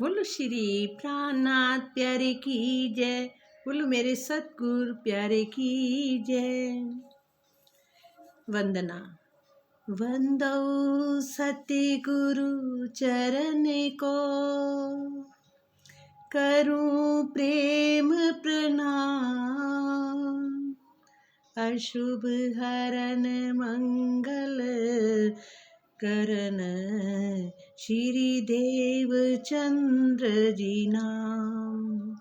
बोलो श्री प्राणनाथ प्यारे की जय। बोलो मेरे सतगुरु प्यारे की जय। वंदना। वंदौ सतगुरु चरण को, करूं प्रेम प्रणाम। अशुभ हरन मंगल करन, श्री देव चंद्र जी नाम।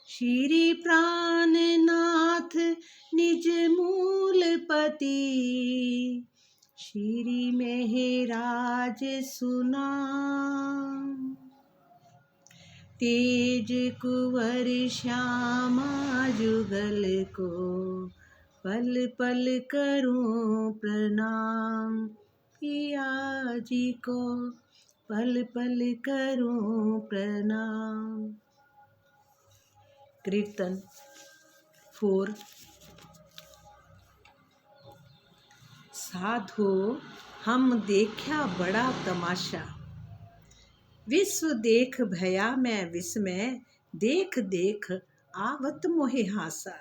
श्री प्राणनाथ निज मूलपति, श्री मेहराज सुनाम। तेज कुंवर श्यामा जुगल को, पल पल करूं प्रणाम। पिया जी को पल पल करूं प्रणाम। कीर्तन 4। साधो हम देखा बड़ा तमाशा, विश्व देख भया मैं विस्मय। देख देख आवत मोहे हासा,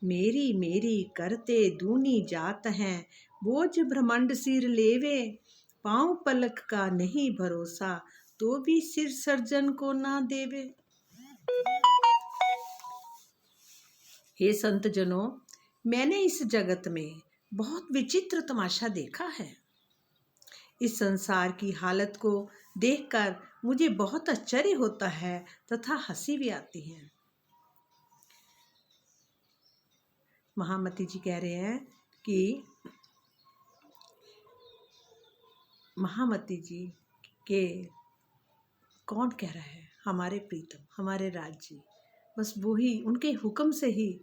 मेरी मेरी करते दूनी जात हैं। बोझ ब्रह्मांड सिर लेवे, पाँव पलक का नहीं भरोसा। तो भी सिर सर्जन को ना देवे। हे संत जनों, मैंने इस जगत में बहुत विचित्र तमाशा देखा है। इस संसार की हालत को देखकर मुझे बहुत आश्चर्य होता है तथा हंसी भी आती है। महामती जी कह रहे हैं कि महामती जी के कौन कह रहा है? हमारे प्रीतम, हमारे राज जी। बस वो ही, उनके हुक्म से ही।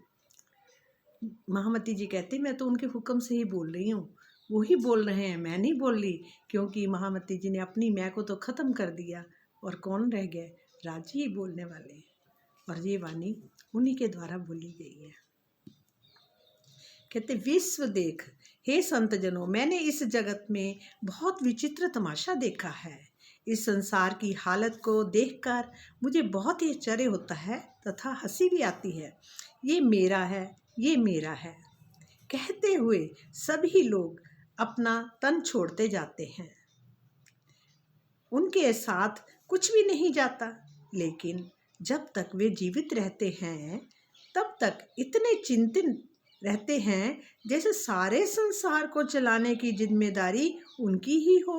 महामती जी कहते मैं तो उनके हुक्म से ही बोल रही हूँ, वो ही बोल रहे हैं, मैं नहीं बोल रही। क्योंकि महामती जी ने अपनी मैं को तो ख़त्म कर दिया और कौन रह गए? राज जी ही बोलने वाले। और ये वाणी उन्हीं के द्वारा बोली गई है। कहते विश्व देख, हे संत जनों, मैंने इस जगत में बहुत विचित्र तमाशा देखा है। इस संसार की हालत को देखकर मुझे बहुत ही आश्चर्य होता है तथा हंसी भी आती है। ये मेरा है, ये मेरा है कहते हुए सभी लोग अपना तन छोड़ते जाते हैं। उनके साथ कुछ भी नहीं जाता, लेकिन जब तक वे जीवित रहते हैं तब तक इतने चिंतित रहते हैं जैसे सारे संसार को चलाने की जिम्मेदारी उनकी ही हो।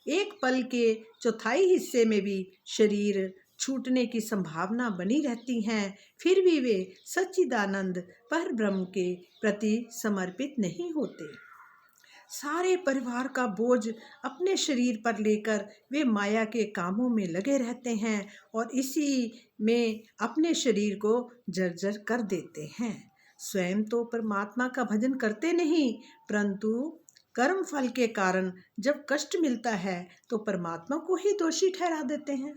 एक पल के चौथाई हिस्से में भी शरीर छूटने की संभावना बनी रहती है, फिर भी वे सच्चिदानंद पर ब्रह्म के प्रति समर्पित नहीं होते। सारे परिवार का बोझ अपने शरीर पर लेकर वे माया के कामों में लगे रहते हैं और इसी में अपने शरीर को जर्जर कर देते हैं। स्वयं तो परमात्मा का भजन करते नहीं, परंतु कर्म फल के कारण जब कष्ट मिलता है तो परमात्मा को ही दोषी ठहरा देते हैं।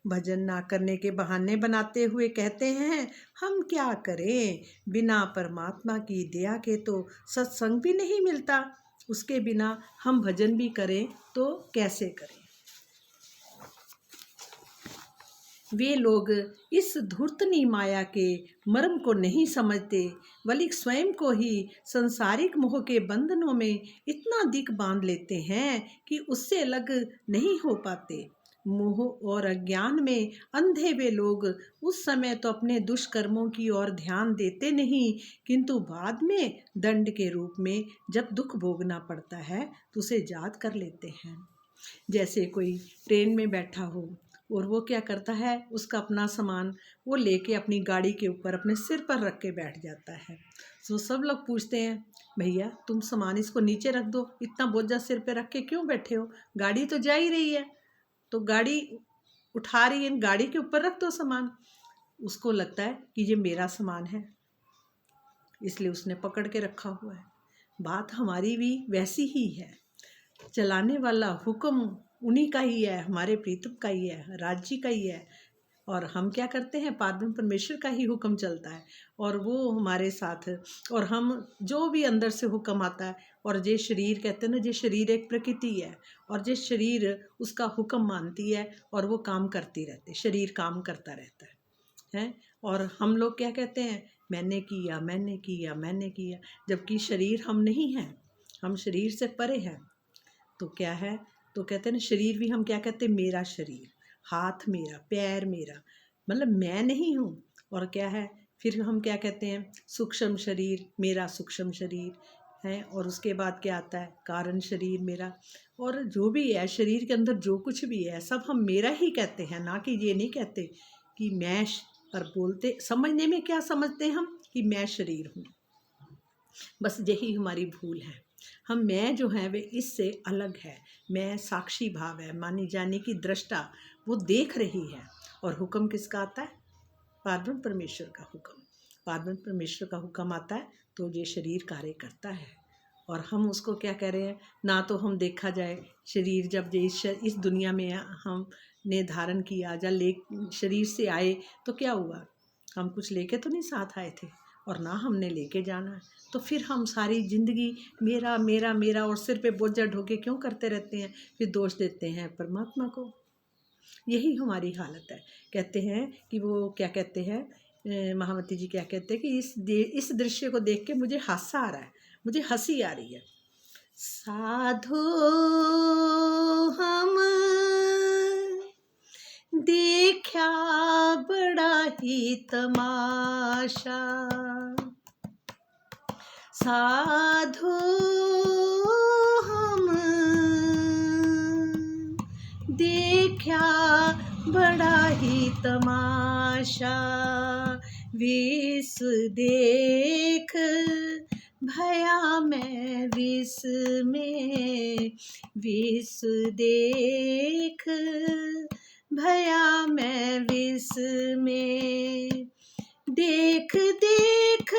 भजन ना करने के बहाने बनाते हुए कहते हैं हम क्या करें, बिना परमात्मा की दया के तो सत्संग भी नहीं मिलता, उसके बिना हम भजन भी करें तो कैसे करें। वे लोग इस धूर्तनी माया के मर्म को नहीं समझते, बल्कि स्वयं को ही सांसारिक मोह के बंधनों में इतना अधिक बांध लेते हैं कि उससे अलग नहीं हो पाते। मोह और अज्ञान में अंधे वे लोग उस समय तो अपने दुष्कर्मों की ओर ध्यान देते नहीं, किंतु बाद में दंड के रूप में जब दुख भोगना पड़ता है तो उसे याद कर लेते हैं। जैसे कोई ट्रेन में बैठा हो और वो क्या करता है, उसका अपना सामान वो लेके अपनी गाड़ी के ऊपर अपने सिर पर रख के बैठ जाता है। तो सब लोग पूछते हैं भैया तुम सामान इसको नीचे रख दो, इतना बोझा सिर पे रख के क्यों बैठे हो? गाड़ी तो जा ही रही है, तो गाड़ी उठा रही है, गाड़ी के ऊपर रख दो सामान। उसको लगता है कि ये मेरा सामान है, इसलिए उसने पकड़ के रखा हुआ है। बात हमारी भी वैसी ही है। चलाने वाला हुक्म उन्हीं का ही है, हमारे प्रीतम का ही है, राज्य का ही है। और हम क्या करते हैं, पारब्रह्म परमेश्वर का ही हुक्म चलता है और वो हमारे साथ, और हम जो भी अंदर से हुक्म आता है, और ये शरीर कहते हैं ना, ये शरीर एक प्रकृति है और ये शरीर उसका हुक्म मानती है और वो काम करती रहती है, शरीर काम करता रहता है। और हम लोग क्या कहते हैं, मैंने किया मैंने किया मैंने किया, जबकि शरीर हम नहीं हैं, हम शरीर से परे हैं। तो क्या है, तो कहते हैं ना, शरीर भी हम क्या कहते हैं, मेरा शरीर, हाथ मेरा, पैर मेरा, मतलब मैं नहीं हूँ। और क्या है, फिर हम क्या कहते हैं, सूक्ष्म शरीर मेरा, सूक्ष्म शरीर है। और उसके बाद क्या आता है, कारण शरीर मेरा। और जो भी है शरीर के अंदर जो कुछ भी है सब हम मेरा ही कहते हैं, ना कि ये नहीं कहते कि मैं पर बोलते समझने में क्या समझते हैं हम, कि मैं शरीर हूँ। बस यही हमारी भूल है। हम मैं जो है वे इससे अलग है, मैं साक्षी भाव है, मानी जाने की दृष्टा, वो देख रही है। और हुक्म किसका आता है, पारब्रह्म परमेश्वर का हुक्म। पारब्रह्म परमेश्वर का हुक्म आता है तो ये शरीर कार्य करता है। और हम उसको क्या कह रहे हैं, ना तो हम देखा जाए शरीर जब इस दुनिया में हमने धारण किया, या ले शरीर से आए तो क्या हुआ, हम कुछ लेके तो नहीं साथ आए थे, और ना हमने लेके जाना है। तो फिर हम सारी ज़िंदगी मेरा मेरा मेरा और सिर पे बोझा ढोके क्यों करते रहते हैं, फिर दोष देते हैं परमात्मा को। यही हमारी हालत है। कहते हैं कि वो क्या कहते हैं, महावती जी क्या कहते हैं कि इस दृश्य को देख के मुझे हासा आ रहा है, मुझे हंसी आ रही है। साधो हम देखा बड़ा ही तमाशा, साधो हम देखा बड़ा ही तमाशा, विष देख भया मैं विष में, विष देख भया मैं विष में, देख देख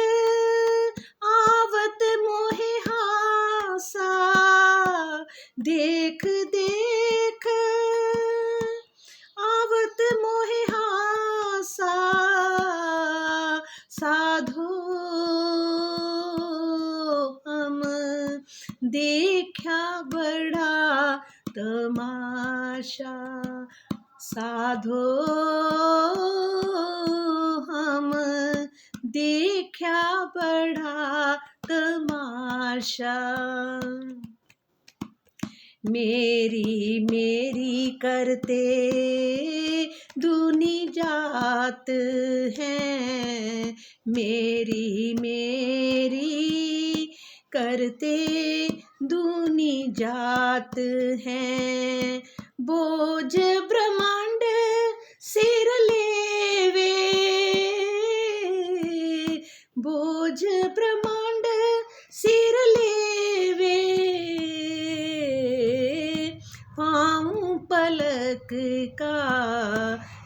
आवत मोहे हासा, देख देख आवत मोहे हासा, साधो हम देखा बड़ा तमाशा, साधो हम देखा बड़ा तमाशा, मेरी मेरी करते दूनी जात है, मेरी मेरी करते दूनी जात है, बोझ ब्रह्मांड सिर लेवे, बोझ ब्रह्मांड सिर लेवे, पाँव पलक का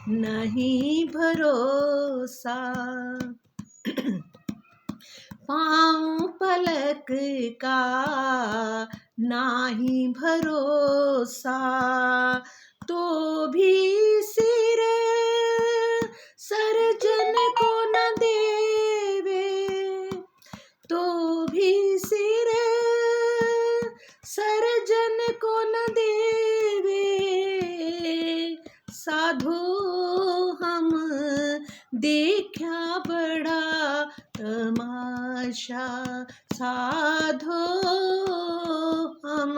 नहीं भरोसा, पाँव पलक का नाही भरोसा, तो भी सिर सर्जन को न देवे, तो भी सिर सर्जन को न देवे, साधो हम देखा बड़ा तमाशा, साधो हम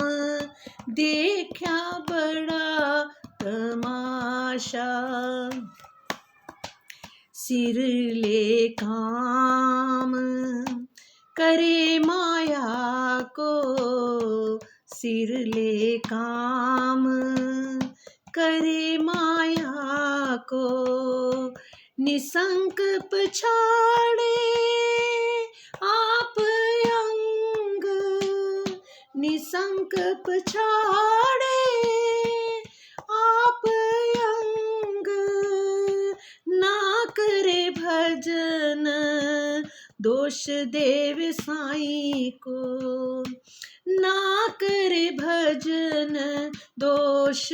देखा बड़ा तमाशा, सिर ले काम करे माया को, सिर ले काम करे माया को, निसंकल्प छाड़े आप अंग, निसंकल्प छाड़े आप अंग, ना करे भजन दोष देव साईं को, ना करे भजन दोष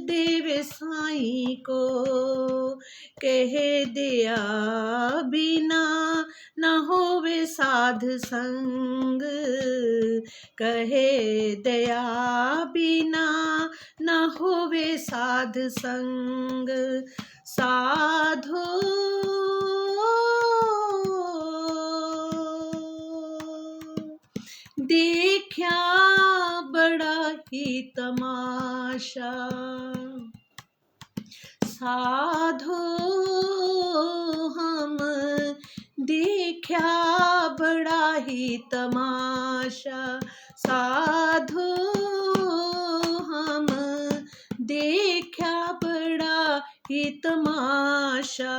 देव साईं को, कहे दया बिना न होवे साध संग, कहे दया बिना न होवे साध संग। साधो देखा बड़ा ही तमाशा, साधो हम देखा बड़ा ही तमाशा, साधो हम देखा बड़ा ही तमाशा।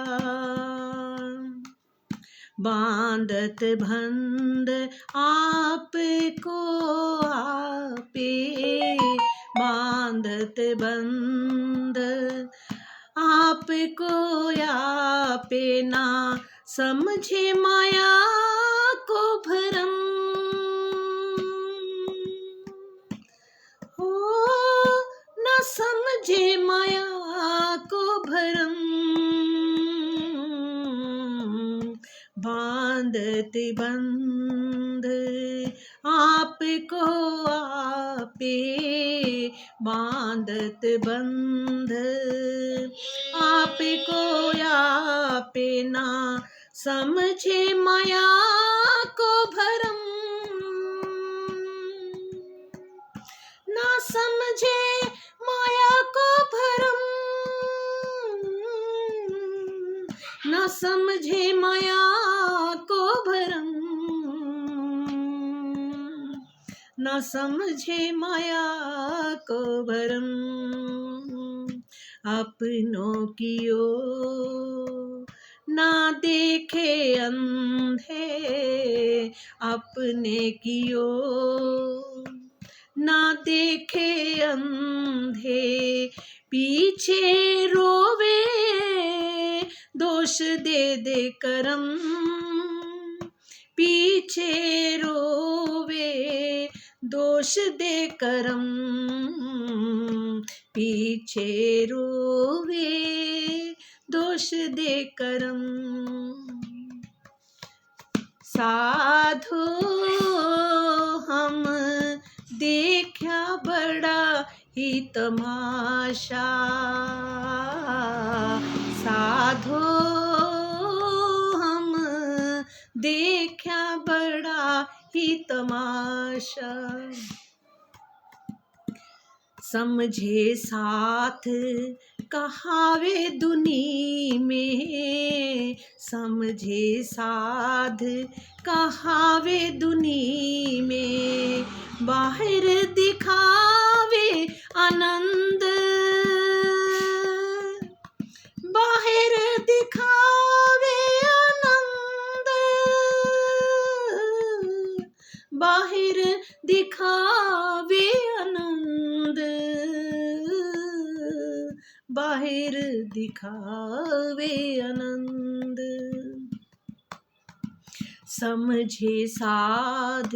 बांधत बंध आपको आपे, बांधत बंध आपको आपे, ना समझे माया को भरम, हो ना समझे माया को भरम। बांधत बंध आपको आपे, बांधत बंध आपको आपे, ना समझे माया को भरम, ना समझे माया को भरम, ना समझे माया को भरम, ना समझे माया को भरम। अपनों की ओर ना देखे अंधे, अपने की ओर ना देखे अंधे, पीछे रोवे दोष दे दे करम, पीछे रोवे दोष दे करम, पीछे रोवे दोष दे करम। साधो हम देखा बड़ा ही तमाशा, साधो हम देखा बड़ा ही तमाशा। समझे साथ कहावे दुनी में, समझे साध कहावे दुनी में, बाहर दिखावे आनंद, बाहर दिखावे आनंद, बाहर दिखावे आनंद, बाहर दिखावे आनंद। समझे साध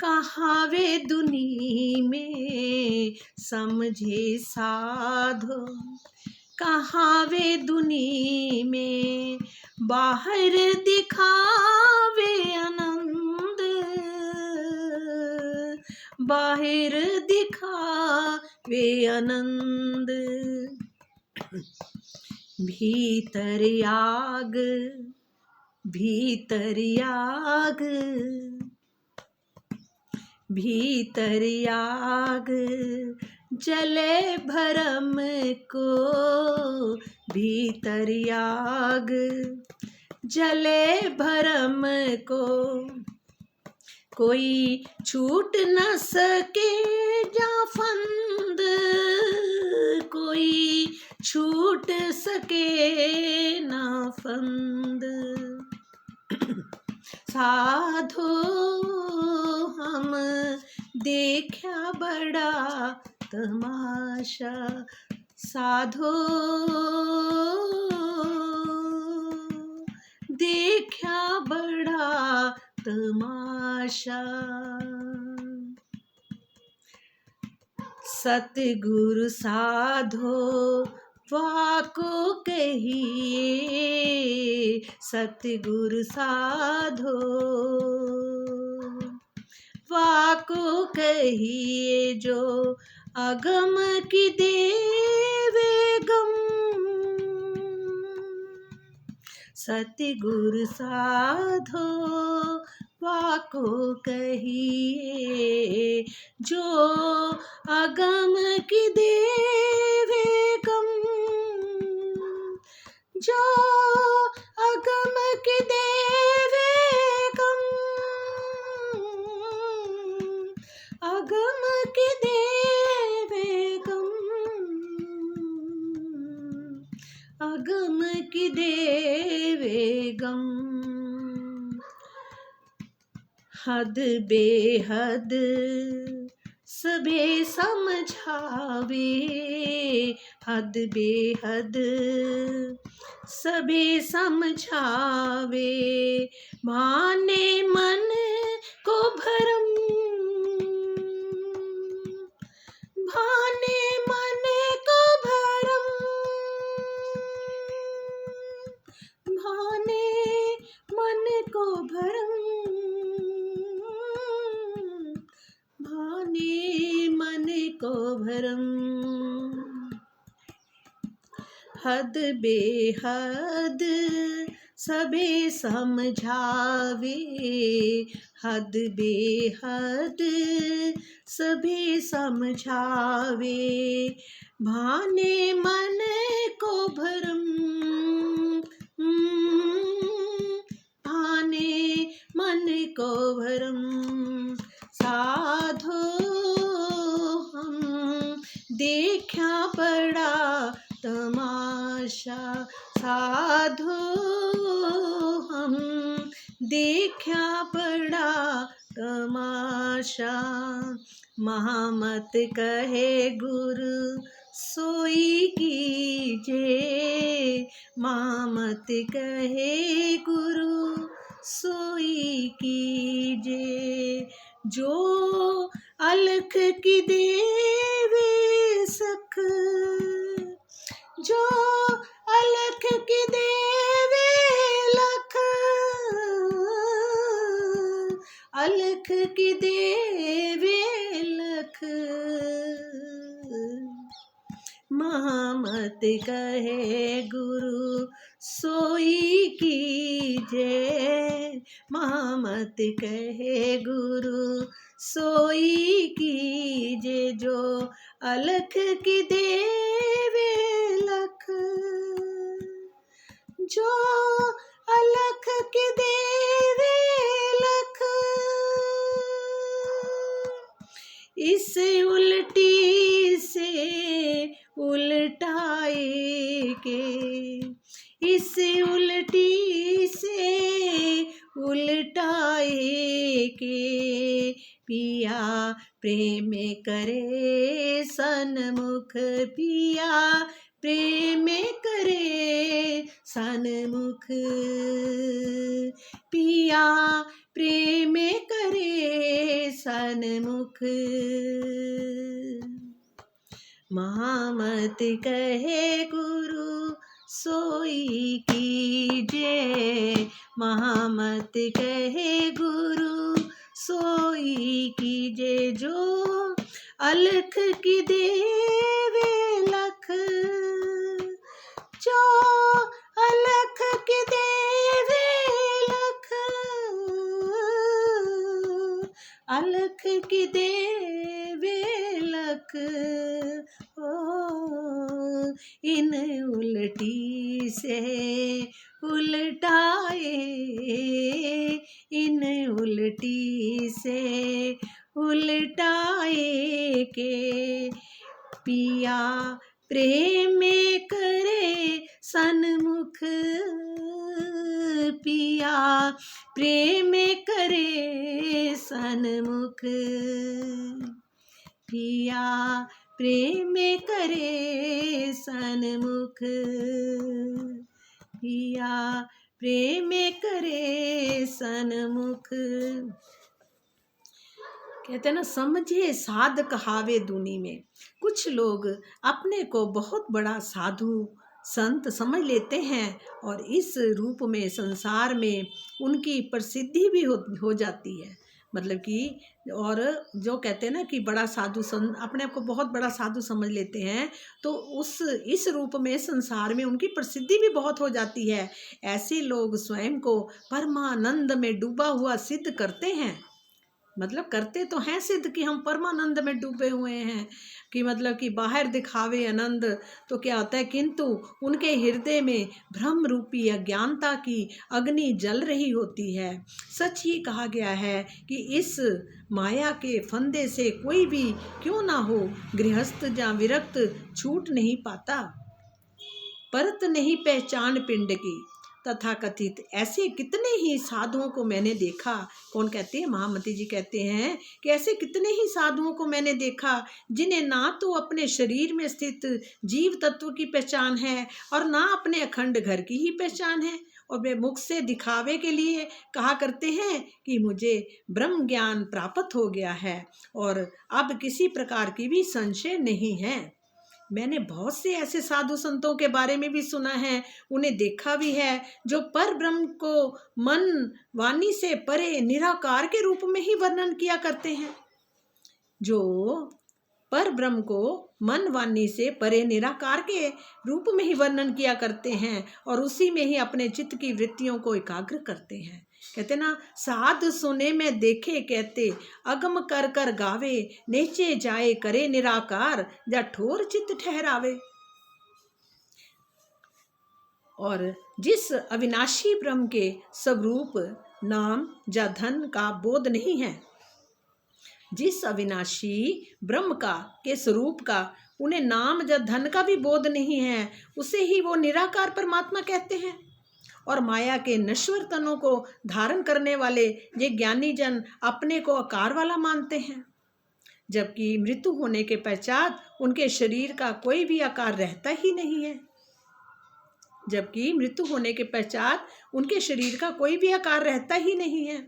कहावे दुनी में, समझे साध कहावे दुनी में, बाहर दिखावे आनंद, बाहर दिखावे आनंद। भीतर आग, भीतर आग, भीतर आग जले भरम को, भीतर आग जले भरम को, कोई छूट न सके जा फंद, कोई छूट सके ना फंद। साधो हम देखा बड़ा तमाशा, साधो देखा बड़ा तमाशा। सतगुरु साधो वाको कहिए सतगुरु साधो, वाको कहिए जो अगम की देवे गम, सतगुरु साधो वाको कहिए जो अगम की देवे गम, जो अगम की देवे गम, अगम की देवे गम, अगम की देवे गम। हद बेहद सबे समझावे, हद बेहद सबे समझावे, भाने मन को भरम, भाने मन को भरम, भाने मन को भरम, भाने मन को भरम। हद बेहद सबे समझावे, हद बेहद सबे समझावे, भाने मन को भरम, भाने मन को भरम। साधो हम देखा बड़ा तमाशा, साधो हम देखा बड़ा तमाशा, महामत कहे गुरु सोई कीजे, महामत कहे गुरु सोई कीजे, जो अलख की देवे सख, जो अलख की देवे लख, अलख की देवे लख, महामत कहे गुरु सोई कीजे, महामत कहे गुरु सोई कीजे, जो अलख की देवे लख, जो अलख की देवे लख। इस उल्टी से उल्टाए के, इस उल्टी से उल्टाए के, पिया प्रेम करे सन्मुख, पिया प्रेम करे सन्मुख, पिया प्रेम करे सन्मुख। महामत कहे गुरु सोई कीजे, महामत कहे गुरु सोई कीजे, जो अलख की देवे लख, जो अलख की देवे लख, अलख की देवे लख। ओ इन उल्टी से उल्टाए, इन उल्टी से उल्टाए के, पिया प्रेम करे सन्मुख, पिया प्रेम करे सन्मुख, पिया प्रेम करे सन्मुख, पिया प्रेम करे सन्मुख। कहते हैं ना, समझे साध कहावे दुनी में। कुछ लोग अपने को बहुत बड़ा साधु संत समझ लेते हैं और इस रूप में संसार में उनकी प्रसिद्धि भी हो जाती है। मतलब कि, और जो कहते हैं ना कि बड़ा साधु संत अपने आप को बहुत बड़ा साधु समझ लेते हैं, तो इस रूप में संसार में उनकी प्रसिद्धि भी बहुत हो जाती है। ऐसे लोग स्वयं को परमानंद में डूबा हुआ सिद्ध करते हैं। मतलब करते तो हैं सिद्ध कि हम परमानंद में डूबे हुए हैं, कि मतलब कि बाहर दिखावे आनंद, तो क्या होता है, किंतु उनके हृदय में भ्रम रूपी अज्ञानता की अग्नि जल रही होती है। सच ही कहा गया है कि इस माया के फंदे से कोई भी क्यों ना हो, गृहस्थ या विरक्त छूट नहीं पाता। परत नहीं पहचान पिंड की। तथा कथित ऐसे कितने ही साधुओं को मैंने देखा। कौन कहते हैं? महामती जी कहते हैं कि ऐसे कितने ही साधुओं को मैंने देखा जिन्हें ना तो अपने शरीर में स्थित जीव तत्व की पहचान है और ना अपने अखंड घर की ही पहचान है, और वे मुख से दिखावे के लिए कहा करते हैं कि मुझे ब्रह्म ज्ञान प्राप्त हो गया है और अब किसी प्रकार की भी संशय नहीं है। मैंने बहुत से ऐसे साधु संतों के बारे में भी सुना है, उन्हें देखा भी है, जो पर ब्रह्म को मन वाणी से परे निराकार के रूप में ही वर्णन किया करते हैं। जो पर ब्रह्म को मन वाणी से परे निराकार के रूप में ही वर्णन किया करते हैं और उसी में ही अपने चित्त की वृत्तियों को एकाग्र करते हैं। कहते ना, साध सुने में देखे कहते, अगम कर कर गावे, नेचे जाए करे निराकार, जा ठोर चित्त ठहरावे। और जिस अविनाशी ब्रह्म के स्वरूप नाम या धन का बोध नहीं है, जिस अविनाशी ब्रह्म का के स्वरूप का उन्हें नाम या धन का भी बोध नहीं है, उसे ही वो निराकार परमात्मा कहते हैं। और माया के नश्वर तनों को धारण करने वाले ये ज्ञानी जन अपने को आकार वाला मानते हैं, जबकि मृत्यु होने के पश्चात उनके शरीर का कोई भी आकार रहता ही नहीं है। जबकि मृत्यु होने के पश्चात उनके शरीर का कोई भी आकार रहता ही नहीं है।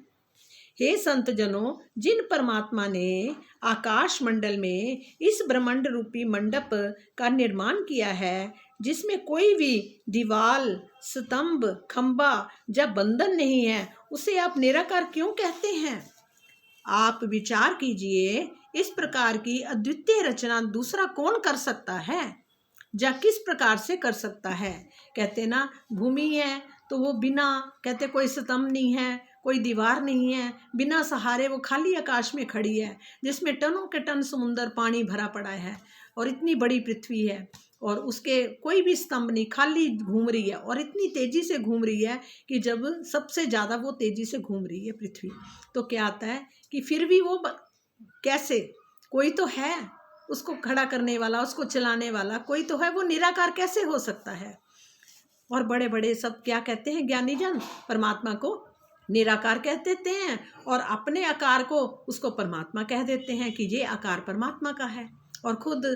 हे संत जनों, जिन परमात्मा ने आकाश मंडल में इस ब्रह्मांड रूपी मंडप का निर्माण किया है, जिसमें कोई भी दीवाल, स्तंभ, खंबा या बंधन नहीं है, उसे आप निराकार क्यों कहते हैं? आप विचार कीजिए, इस प्रकार की अद्वितीय रचना दूसरा कौन कर सकता है या किस प्रकार से कर सकता है? कहते ना, भूमि है तो वो बिना, कहते कोई स्तंभ नहीं है, कोई दीवार नहीं है, बिना सहारे वो खाली आकाश में खड़ी है, जिसमें टनों के टन समुंदर पानी भरा पड़ा है और इतनी बड़ी पृथ्वी है और उसके कोई भी स्तंभ नहीं, खाली घूम रही है और इतनी तेजी से घूम रही है कि जब सबसे ज़्यादा वो तेजी से घूम रही है पृथ्वी, तो क्या आता है कि फिर भी वो कैसे, कोई तो है उसको खड़ा करने वाला, उसको चलाने वाला कोई तो है, वो निराकार कैसे हो सकता है? और बड़े बड़े सब क्या कहते हैं ज्ञानी जन, परमात्मा को निराकार कह देते हैं और अपने आकार को उसको परमात्मा कह देते हैं कि ये आकार परमात्मा का है, और खुद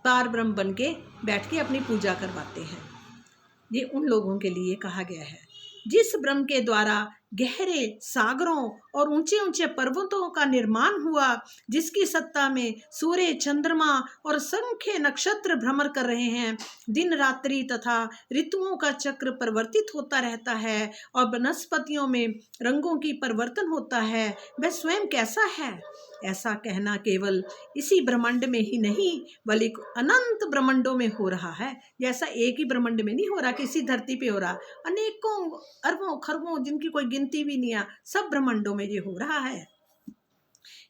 पार ब्रह्म बन के बैठ के अपनी पूजा करवाते हैं। ये उन लोगों के लिए कहा गया है जिस ब्रह्म के द्वारा गहरे सागरों और ऊंचे ऊंचे पर्वतों का निर्माण हुआ, जिसकी सत्ता में सूर्य, चंद्रमा और असंख्य नक्षत्र भ्रमण कर रहे हैं, दिन रात्रि तथा ऋतुओं का चक्र परिवर्तित होता रहता है और वनस्पतियों में रंगों की परिवर्तन होता है, वह स्वयं कैसा है? ऐसा कहना केवल इसी ब्रह्मांड में ही नहीं बल्कि अनंत ब्रह्मांडों में हो रहा है। जैसा एक ही ब्रह्मांड में नहीं हो रहा, किसी धरती पे हो रहा, अनेकों अरबों खरबों जिनकी कोई गिनती भी नहीं है, सब ब्रह्मांडों में ये हो रहा है।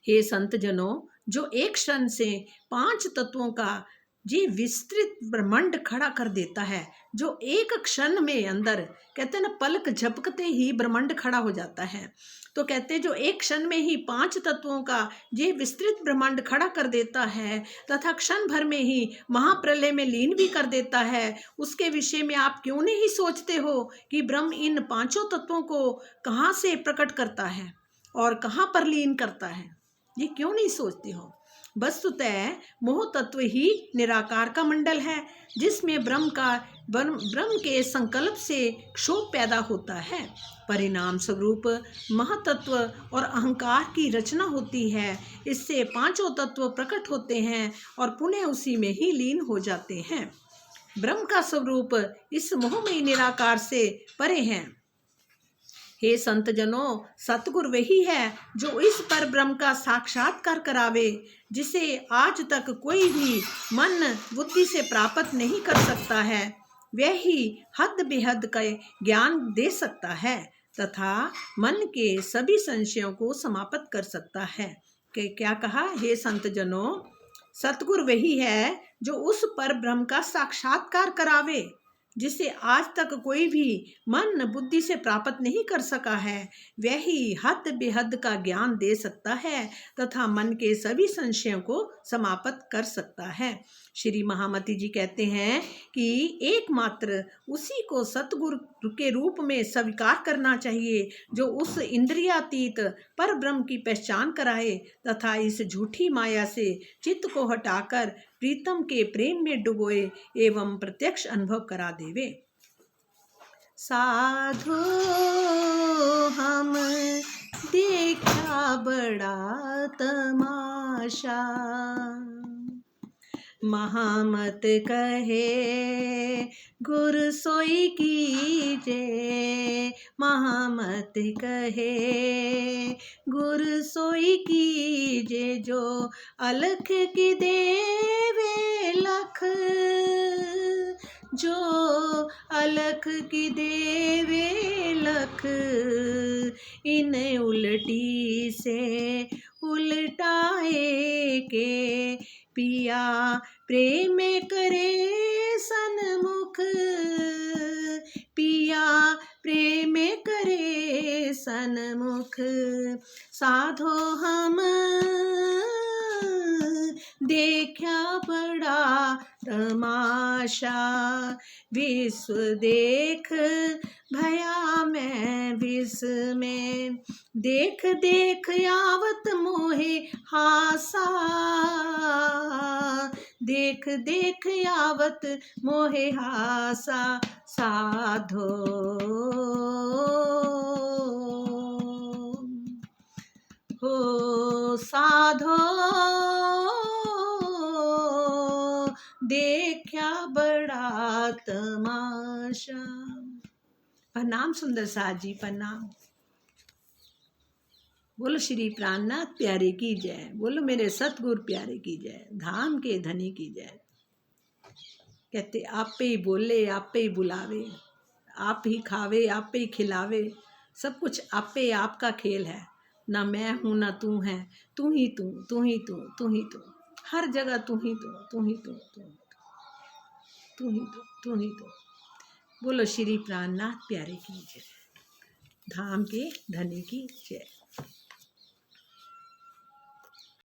हे संत जनों, जो एक क्षण से 5 तत्वों का ये विस्तृत ब्रह्मांड खड़ा कर देता है, जो एक क्षण में अंदर, कहते हैं ना, पलक झपकते ही ब्रह्मांड खड़ा हो जाता है, तो कहते हैं जो एक क्षण में ही 5 तत्वों का ये विस्तृत ब्रह्मांड खड़ा कर देता है तथा क्षण भर में ही महाप्रलय में लीन भी कर देता है, उसके विषय में आप क्यों नहीं सोचते हो कि ब्रह्म इन 5 तत्वों को कहाँ से प्रकट करता है और कहाँ पर लीन करता है? ये क्यों नहीं सोचते हो? वस्तुतः मोह तत्व ही निराकार का मंडल है, जिसमें ब्रह्म के संकल्प से क्षोभ पैदा होता है। परिणाम स्वरूप महातत्व और अहंकार की रचना होती है। इससे पांचों तत्व प्रकट होते हैं और पुनः उसी में ही लीन हो जाते हैं। ब्रह्म का स्वरूप इस मोहमयी निराकार से परे है। हे संत जनों, सतगुरु वही है जो इस पर ब्रह्म का साक्षात्कार करावे, जिसे आज तक कोई भी मन बुद्धि से प्राप्त नहीं कर सकता है। वह ही हद बेहद का ज्ञान दे सकता है तथा मन के सभी संशयों को समाप्त कर सकता है। कि क्या कहा? हे संत जनों, सतगुरु वही है जो उस पर ब्रह्म का साक्षात्कार करावे, जिसे आज तक कोई भी मन बुद्धि से प्राप्त नहीं कर सका है। वह ही हद बेहद का ज्ञान दे सकता है तथा मन के सभी संशयों को समाप्त कर सकता है। श्री महामती जी कहते हैं कि एकमात्र उसी को सतगुरु के रूप में स्वीकार करना चाहिए, जो उस इंद्रियातीत पर ब्रह्म की पहचान कराए तथा इस झूठी माया से चित्त को हटाकर प्रीतम के प्रेम में डुबोए एवं प्रत्यक्ष अनुभव करा देवे। साधु हम देखा बड़ा तमाशा, महामत कहे गुरु सोई कीजे, महामत कहे गुरु सोई कीजे, जो अलख की देवे लख, जो अलख की देवे लख, इन उल्टी से उल्टाए के पिया प्रेम करे सन्मुख, पिया प्रेम करे सन्मुख। साधो हम देखा बड़ा तमाशा, विश्व देख भया मैं विस्मय, देख देख आवत मोहे हासा, देख देख आवत मोहे हासा। साधो हो साधो देखा बड़ा तमाशा। प्रणाम सुंदर साथ जी, प्रणाम। बोलो श्री प्राणनाथ प्यारे की जय, बोलो मेरे सतगुरु प्यारे की जय, धाम के धनी की जय। कहते आप पे ही बोले, आप पे ही बुलावे, आप ही खावे, आप पे ही खिलावे, सब कुछ आप पे, आपका खेल है। ना मैं हूँ ना तू है, तू ही तू, तू ही तू, तू ही तू, हर जगह तू ही तू, तू ही तू, तू ही तू, तू ही तू। बोलो श्री प्राणनाथ प्यारे की जय, धाम के धनी की जय।